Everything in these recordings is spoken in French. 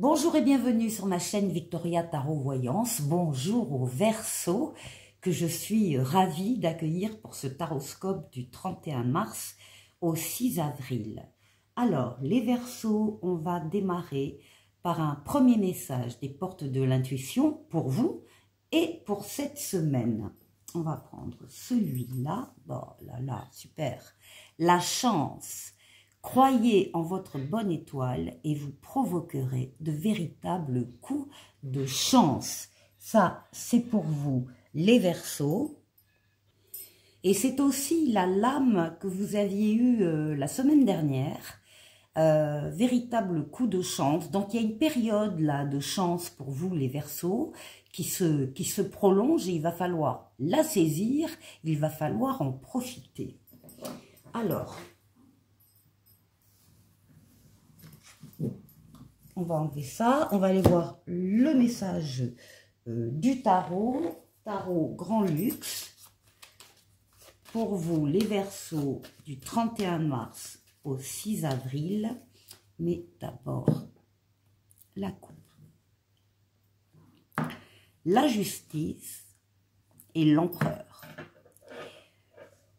Bonjour et bienvenue sur ma chaîne Victoria Tarot Voyance. Bonjour aux Verseaux que je suis ravie d'accueillir pour ce taroscope du 31 mars au 6 avril. Alors, les Verseaux, on va démarrer par un premier message des portes de l'intuition pour vous et pour cette semaine. On va prendre celui-là. Bon, là, super. La chance. Croyez en votre bonne étoile et vous provoquerez de véritables coups de chance. Ça, c'est pour vous, les Verseaux. Et c'est aussi la lame que vous aviez eue la semaine dernière. Véritable coup de chance. Donc, il y a une période là de chance pour vous, les Verseaux, qui se prolonge et il va falloir la saisir, il va falloir en profiter. Alors, on va enlever ça, on va aller voir le message du tarot, tarot Grand Luxe, pour vous les Verseaux du 31 mars au 6 avril, mais d'abord la coupe. La justice et l'empereur.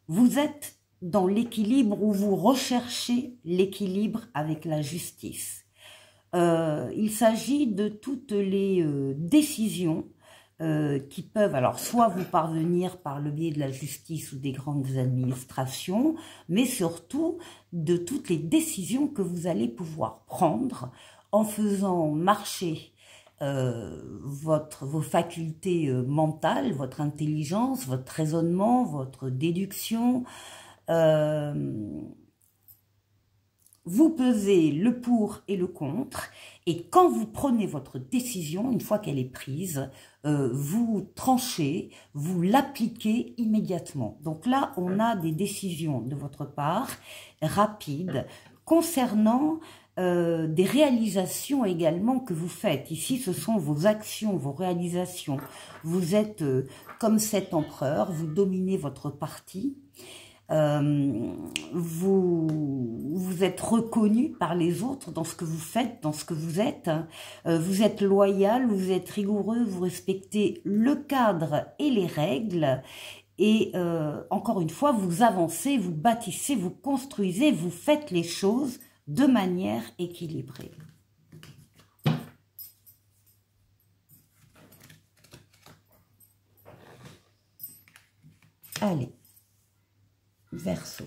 Vous êtes dans l'équilibre où vous recherchez l'équilibre avec la justice. Il s'agit de toutes les décisions qui peuvent, alors soit vous parvenir par le biais de la justice ou des grandes administrations, mais surtout de toutes les décisions que vous allez pouvoir prendre en faisant marcher vos facultés mentales, votre intelligence, votre raisonnement, votre déduction. Vous pesez le pour et le contre, et quand vous prenez votre décision, une fois qu'elle est prise, vous tranchez, vous l'appliquez immédiatement. Donc là, on a des décisions de votre part, rapides, concernant des réalisations également que vous faites. Ici, ce sont vos actions, vos réalisations. Vous êtes comme cet empereur, vous dominez votre parti. Vous êtes reconnu par les autres dans ce que vous faites, dans ce que vous êtes. Vous êtes loyal, vous êtes rigoureux, vous respectez le cadre et les règles. Et encore une fois, vous avancez, vous bâtissez, vous construisez, vous faites les choses de manière équilibrée. Allez. Verseau.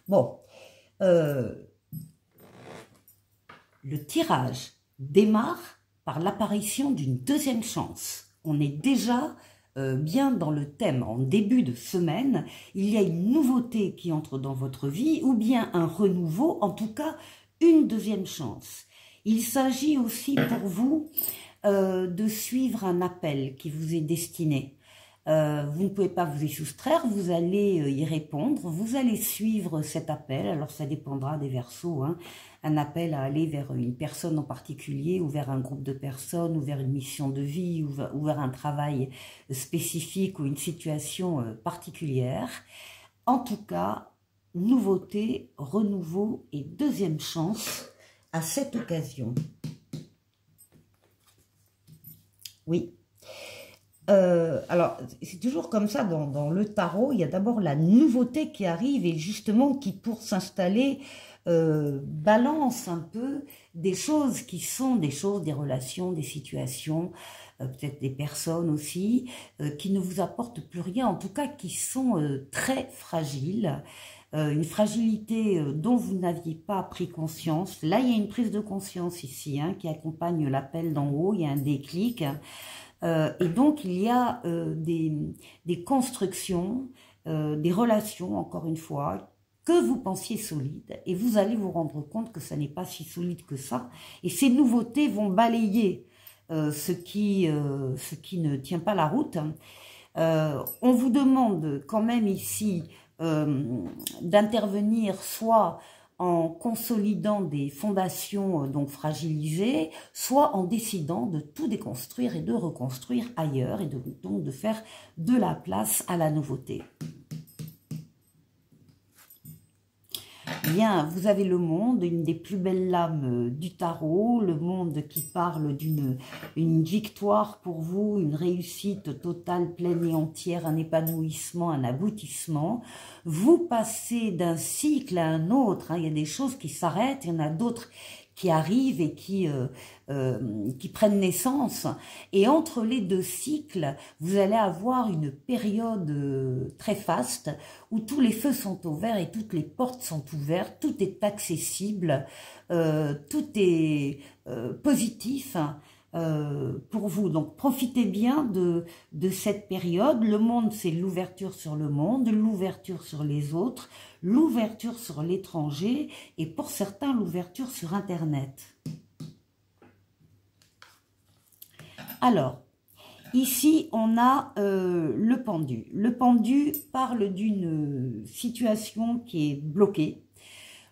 Bon, le tirage démarre par l'apparition d'une deuxième chance. On est déjà bien dans le thème. En début de semaine, il y a une nouveauté qui entre dans votre vie, ou bien un renouveau, en tout cas une deuxième chance. Il s'agit aussi pour vous de suivre un appel qui vous est destiné. Vous ne pouvez pas vous y soustraire, vous allez y répondre, vous allez suivre cet appel. Alors ça dépendra des Verseaux, hein. Un appel à aller vers une personne en particulier, ou vers un groupe de personnes, ou vers une mission de vie, ou vers un travail spécifique, ou une situation particulière. En tout cas, nouveauté, renouveau et deuxième chance à cette occasion. Oui. Alors, c'est toujours comme ça dans le tarot, il y a d'abord la nouveauté qui arrive et justement qui, pour s'installer, balance un peu des choses qui sont des choses, des relations, des situations, peut-être des personnes aussi, qui ne vous apportent plus rien, en tout cas qui sont très fragiles. Une fragilité dont vous n'aviez pas pris conscience. Là, il y a une prise de conscience ici, hein, qui accompagne l'appel d'en haut, il y a un déclic. Et donc, il y a des constructions, des relations, encore une fois, que vous pensiez solides. Et vous allez vous rendre compte que ça n'est pas si solide que ça. Et ces nouveautés vont balayer ce qui ne tient pas la route. On vous demande quand même ici d'intervenir soit en consolidant des fondations donc fragilisées, soit en décidant de tout déconstruire et de reconstruire ailleurs, et donc de faire de la place à la nouveauté. Bien, vous avez le monde, une des plus belles lames du tarot, le monde qui parle d'une victoire pour vous, une réussite totale, pleine et entière, un épanouissement, un aboutissement. Vous passez d'un cycle à un autre, hein. Il y a des choses qui s'arrêtent, il y en a d'autres qui arrivent et qui prennent naissance. Et entre les deux cycles, vous allez avoir une période très faste où tous les feux sont au vert et toutes les portes sont ouvertes, tout est accessible, tout est positif pour vous. Donc profitez bien de cette période. Le monde, c'est l'ouverture sur le monde, l'ouverture sur les autres, l'ouverture sur l'étranger et pour certains, l'ouverture sur Internet. Alors, ici, on a le pendu. Le pendu parle d'une situation qui est bloquée,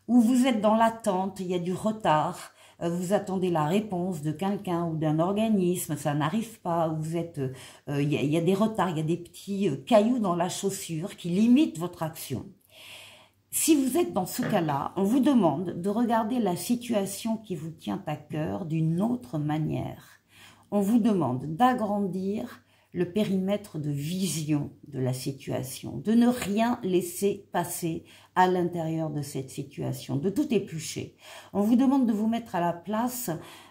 où vous êtes dans l'attente, il y a du retard, vous attendez la réponse de quelqu'un ou d'un organisme, ça n'arrive pas, vous êtes, il y a des retards, il y a des petits cailloux dans la chaussure qui limitent votre action. Si vous êtes dans ce cas-là, on vous demande de regarder la situation qui vous tient à cœur d'une autre manière. On vous demande d'agrandir le périmètre de vision de la situation, de ne rien laisser passer à l'intérieur de cette situation, de tout éplucher. On vous demande de vous mettre à la place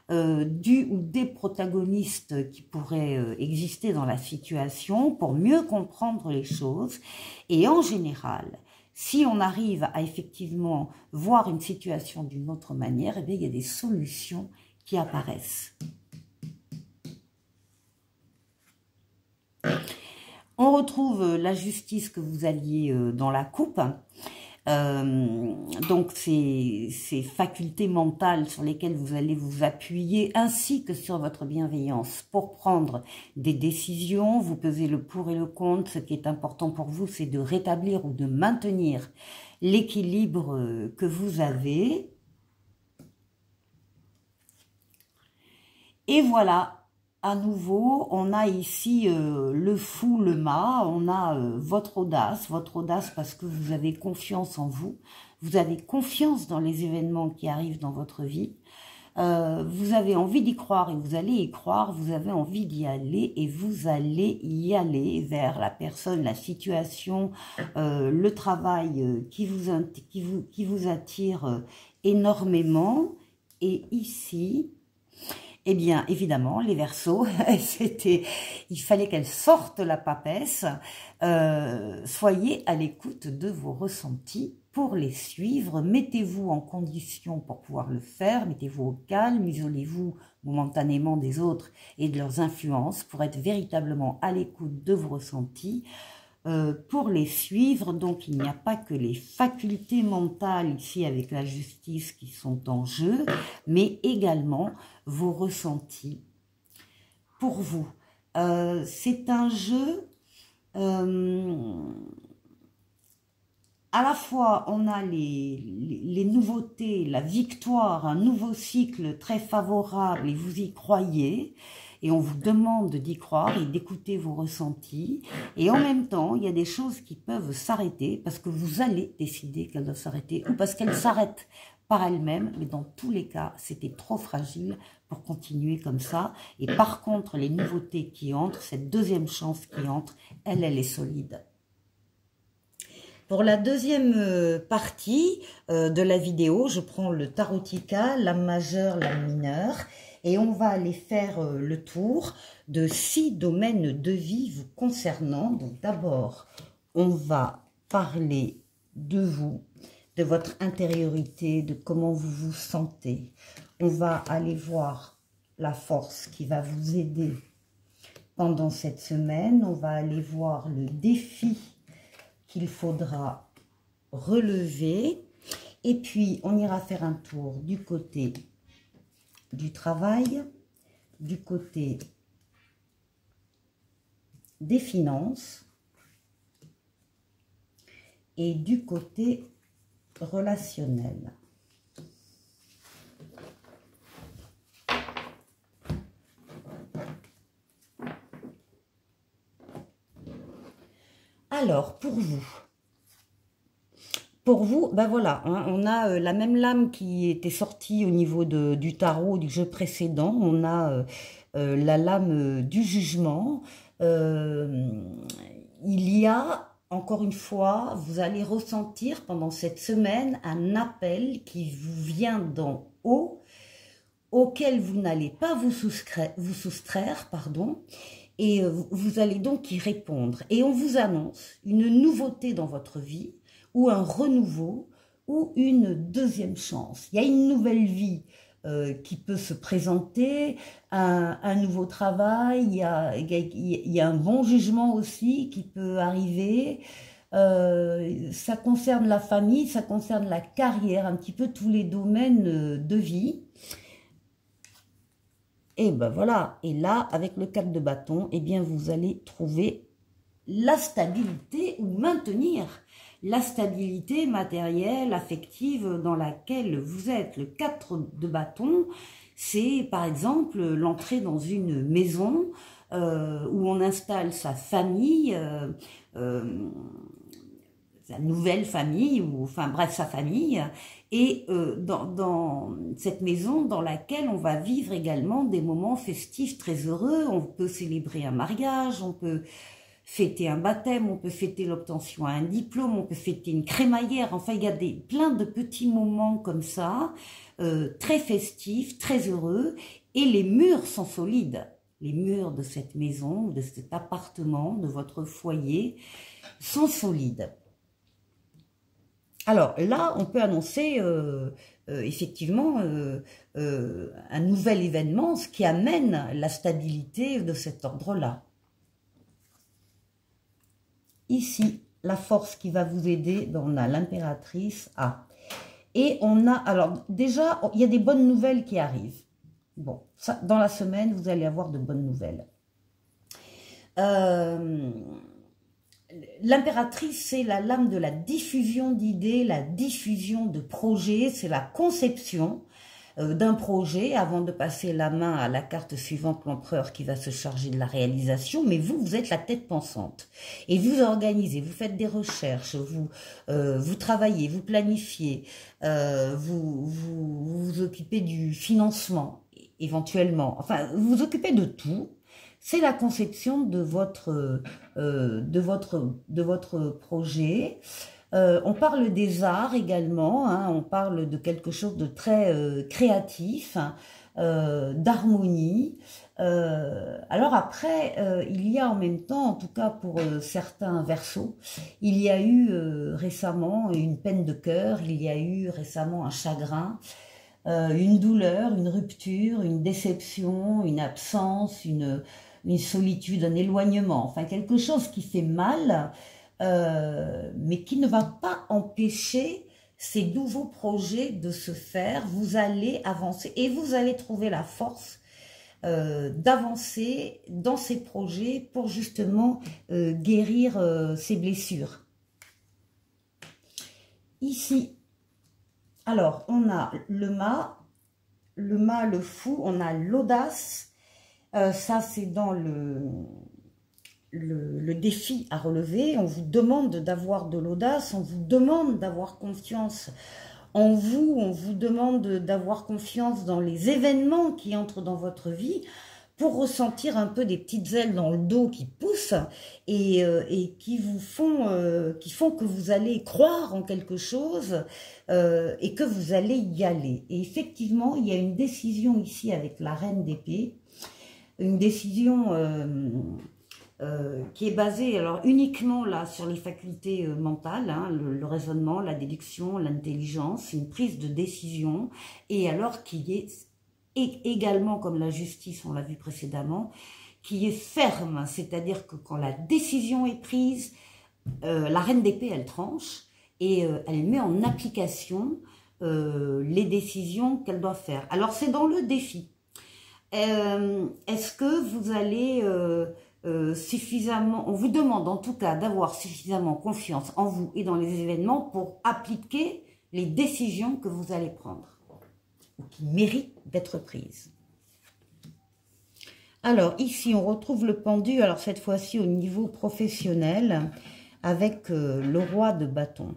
du ou des protagonistes qui pourraient exister dans la situation pour mieux comprendre les choses. Et en général, si on arrive à effectivement voir une situation d'une autre manière, eh bien, il y a des solutions qui apparaissent. On retrouve la justice que vous alliez dans la coupe. Donc, ces facultés mentales sur lesquelles vous allez vous appuyer, ainsi que sur votre bienveillance pour prendre des décisions. Vous pesez le pour et le contre. Ce qui est important pour vous, c'est de rétablir ou de maintenir l'équilibre que vous avez. Et voilà. À nouveau, on a ici le fou, le mât, on a votre audace parce que vous avez confiance en vous, vous avez confiance dans les événements qui arrivent dans votre vie, vous avez envie d'y croire et vous allez y croire, vous avez envie d'y aller et vous allez y aller vers la personne, la situation, le travail qui vous attire énormément. Et ici... Eh bien, évidemment, les Verseaux, il fallait qu'elles sortent la papesse. Soyez à l'écoute de vos ressentis pour les suivre. Mettez-vous en condition pour pouvoir le faire. Mettez-vous au calme, isolez-vous momentanément des autres et de leurs influences pour être véritablement à l'écoute de vos ressentis. Pour les suivre, donc il n'y a pas que les facultés mentales ici avec la justice qui sont en jeu, mais également vos ressentis pour vous. C'est un jeu, à la fois on a les nouveautés, la victoire, un nouveau cycle très favorable et vous y croyez, et on vous demande d'y croire et d'écouter vos ressentis. Et en même temps, il y a des choses qui peuvent s'arrêter parce que vous allez décider qu'elles doivent s'arrêter ou parce qu'elles s'arrêtent par elles-mêmes. Mais dans tous les cas, c'était trop fragile pour continuer comme ça. Et par contre, les nouveautés qui entrent, cette deuxième chance qui entre, elle est solide. Pour la deuxième partie de la vidéo, je prends le tarotica, lame majeure, lame mineure. Et on va aller faire le tour de 6 domaines de vie vous concernant. Donc d'abord, on va parler de vous, de votre intériorité, de comment vous vous sentez. On va aller voir la force qui va vous aider pendant cette semaine. On va aller voir le défi qu'il faudra relever. Et puis, on ira faire un tour du côté du travail, du côté des finances et du côté relationnel. Alors, pour vous, ben voilà, hein, on a la même lame qui était sortie au niveau du tarot du jeu précédent. On a la lame du jugement. Il y a, encore une fois, vous allez ressentir pendant cette semaine un appel qui vous vient d'en haut, auquel vous n'allez pas vous soustraire, pardon, et vous allez donc y répondre. Et on vous annonce une nouveauté dans votre vie, ou un renouveau, ou une deuxième chance. Il y a une nouvelle vie qui peut se présenter, un nouveau travail, il y a un bon jugement aussi qui peut arriver. Ça concerne la famille, ça concerne la carrière, un petit peu tous les domaines de vie. Et ben voilà, et là, avec le 4 de bâton, eh bien, vous allez trouver la stabilité ou maintenir la stabilité matérielle, affective dans laquelle vous êtes. Le 4 de bâton, c'est par exemple l'entrée dans une maison où on installe sa famille, sa nouvelle famille, ou enfin bref, sa famille, et dans cette maison dans laquelle on va vivre également des moments festifs très heureux. On peut célébrer un mariage, on peut fêter un baptême, on peut fêter l'obtention à un diplôme, on peut fêter une crémaillère. Enfin, il y a plein de petits moments comme ça, très festifs, très heureux, et les murs sont solides. Les murs de cette maison, de cet appartement, de votre foyer sont solides. Alors là, on peut annoncer effectivement un nouvel événement, ce qui amène la stabilité de cet ordre-là. Ici, la force qui va vous aider, ben, on a l'impératrice. Et on a, alors déjà, il y a des bonnes nouvelles qui arrivent. Bon, ça, dans la semaine, vous allez avoir de bonnes nouvelles. L'impératrice, c'est la lame de la diffusion d'idées, la diffusion de projets, c'est la conception d'un projet avant de passer la main à la carte suivante, l'empereur, qui va se charger de la réalisation. Mais vous, vous êtes la tête pensante et vous organisez, vous faites des recherches, vous travaillez, vous planifiez, vous occupez du financement éventuellement, enfin vous vous occupez de tout. C'est la conception de votre projet. On parle des arts également, hein, on parle de quelque chose de très créatif, d'harmonie. Alors après, il y a en même temps, en tout cas pour certains Verseaux, il y a eu récemment une peine de cœur, il y a eu récemment un chagrin, une douleur, une rupture, une déception, une absence, une solitude, un éloignement, enfin quelque chose qui fait mal, mais qui ne va pas empêcher ces nouveaux projets de se faire. Vous allez avancer et vous allez trouver la force d'avancer dans ces projets pour justement guérir ces blessures. Ici, alors on a le mât, le fou, on a l'audace. Ça, c'est dans le défi à relever. On vous demande d'avoir de l'audace, on vous demande d'avoir confiance en vous, on vous demande d'avoir confiance dans les événements qui entrent dans votre vie pour ressentir un peu des petites ailes dans le dos qui poussent et qui vous font, que vous allez croire en quelque chose et que vous allez y aller. Et effectivement, il y a une décision ici avec la reine d'épée, une décision qui est basée alors uniquement là sur les facultés mentales, hein, le raisonnement, la déduction, l'intelligence, une prise de décision, et alors qui est également, comme la justice, on l'a vu précédemment, qui est ferme, c'est-à-dire que quand la décision est prise, la reine d'épée, elle tranche et elle met en application les décisions qu'elle doit faire. Alors c'est dans le défi. Est-ce que vous allez suffisamment, on vous demande en tout cas d'avoir suffisamment confiance en vous et dans les événements pour appliquer les décisions que vous allez prendre ou qui méritent d'être prises. Alors ici on retrouve le pendu, alors cette fois-ci au niveau professionnel avec le roi de bâton.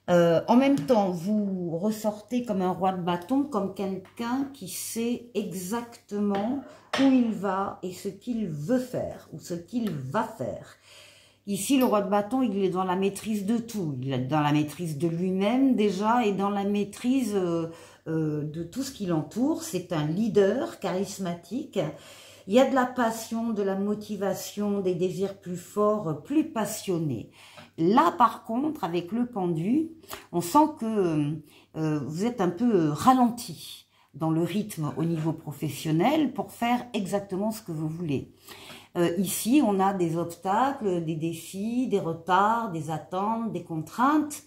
En même temps, vous ressortez comme un roi de bâton, comme quelqu'un qui sait exactement où il va et ce qu'il veut faire ou ce qu'il va faire. Ici, le roi de bâton, il est dans la maîtrise de tout. Il est dans la maîtrise de lui-même déjà et dans la maîtrise de tout ce qui l'entoure. C'est un leader charismatique. Il y a de la passion, de la motivation, des désirs plus forts, plus passionnés. Là, par contre, avec le pendu, on sent que vous êtes un peu ralenti dans le rythme au niveau professionnel pour faire exactement ce que vous voulez. Ici, on a des obstacles, des défis, des retards, des attentes, des contraintes.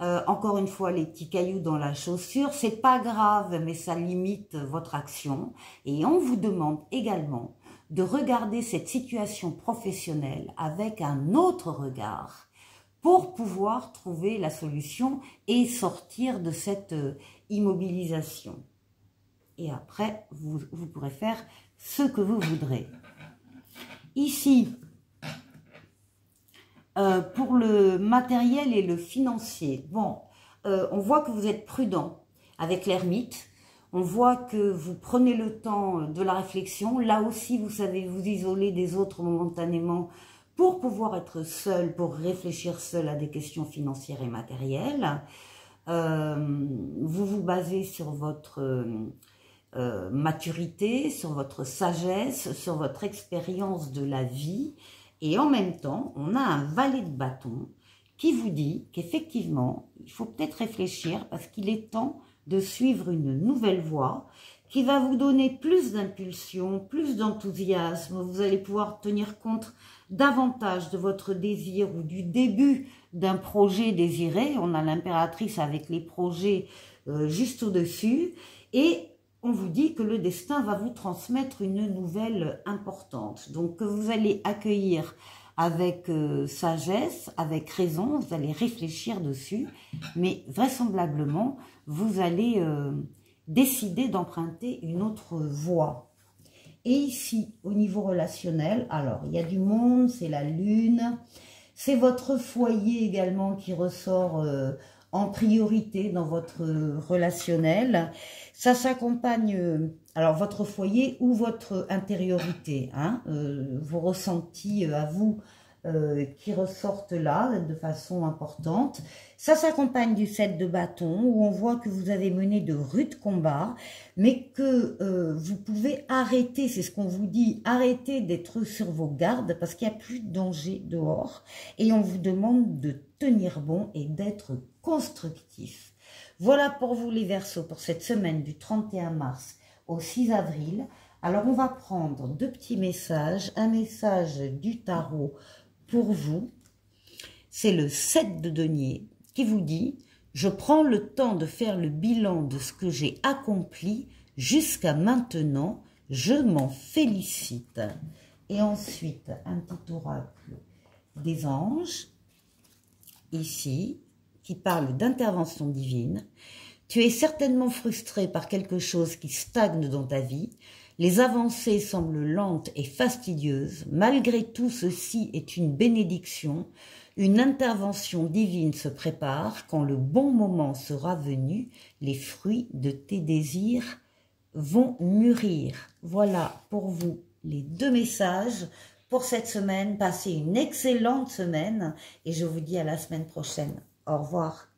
Encore une fois, les petits cailloux dans la chaussure, c'est pas grave, mais ça limite votre action. Et on vous demande également de regarder cette situation professionnelle avec un autre regard pour pouvoir trouver la solution et sortir de cette immobilisation. Et après, vous pourrez faire ce que vous voudrez. Ici, pour le matériel et le financier, bon, on voit que vous êtes prudent avec l'ermite. On voit que vous prenez le temps de la réflexion. Là aussi, vous savez vous isoler des autres momentanément pour pouvoir être seul, pour réfléchir seul à des questions financières et matérielles. Vous vous basez sur votre maturité, sur votre sagesse, sur votre expérience de la vie. Et en même temps, on a un valet de bâton qui vous dit qu'effectivement, il faut peut-être réfléchir parce qu'il est temps de suivre une nouvelle voie qui va vous donner plus d'impulsion, plus d'enthousiasme. Vous allez pouvoir tenir compte davantage de votre désir ou du début d'un projet désiré. On a l'impératrice avec les projets juste au-dessus. Et on vous dit que le destin va vous transmettre une nouvelle importante. Donc, que vous allez accueillir avec sagesse, avec raison, vous allez réfléchir dessus. Mais vraisemblablement, vous allez décider d'emprunter une autre voie. Et ici, au niveau relationnel, alors, il y a du monde, c'est la lune, c'est votre foyer également qui ressort en priorité dans votre relationnel. Ça s'accompagne, alors votre foyer ou votre intériorité, hein, vos ressentis à vous qui ressortent là de façon importante. Ça s'accompagne du 7 de bâton où on voit que vous avez mené de rudes combats, mais que vous pouvez arrêter, c'est ce qu'on vous dit, arrêter d'être sur vos gardes parce qu'il n'y a plus de danger dehors et on vous demande de tenir bon et d'être constructif. Voilà pour vous les Verseaux pour cette semaine du 31 mars au 6 avril. Alors on va prendre deux petits messages, un message du tarot pour vous, c'est le 7 de denier qui vous dit « Je prends le temps de faire le bilan de ce que j'ai accompli jusqu'à maintenant, je m'en félicite. » Et ensuite, un petit oracle des anges, ici, qui parle d'intervention divine. Tu es certainement frustré par quelque chose qui stagne dans ta vie. Les avancées semblent lentes et fastidieuses. Malgré tout, ceci est une bénédiction. Une intervention divine se prépare. Quand le bon moment sera venu, les fruits de tes désirs vont mûrir. Voilà pour vous les deux messages pour cette semaine. Passez une excellente semaine et je vous dis à la semaine prochaine. Au revoir.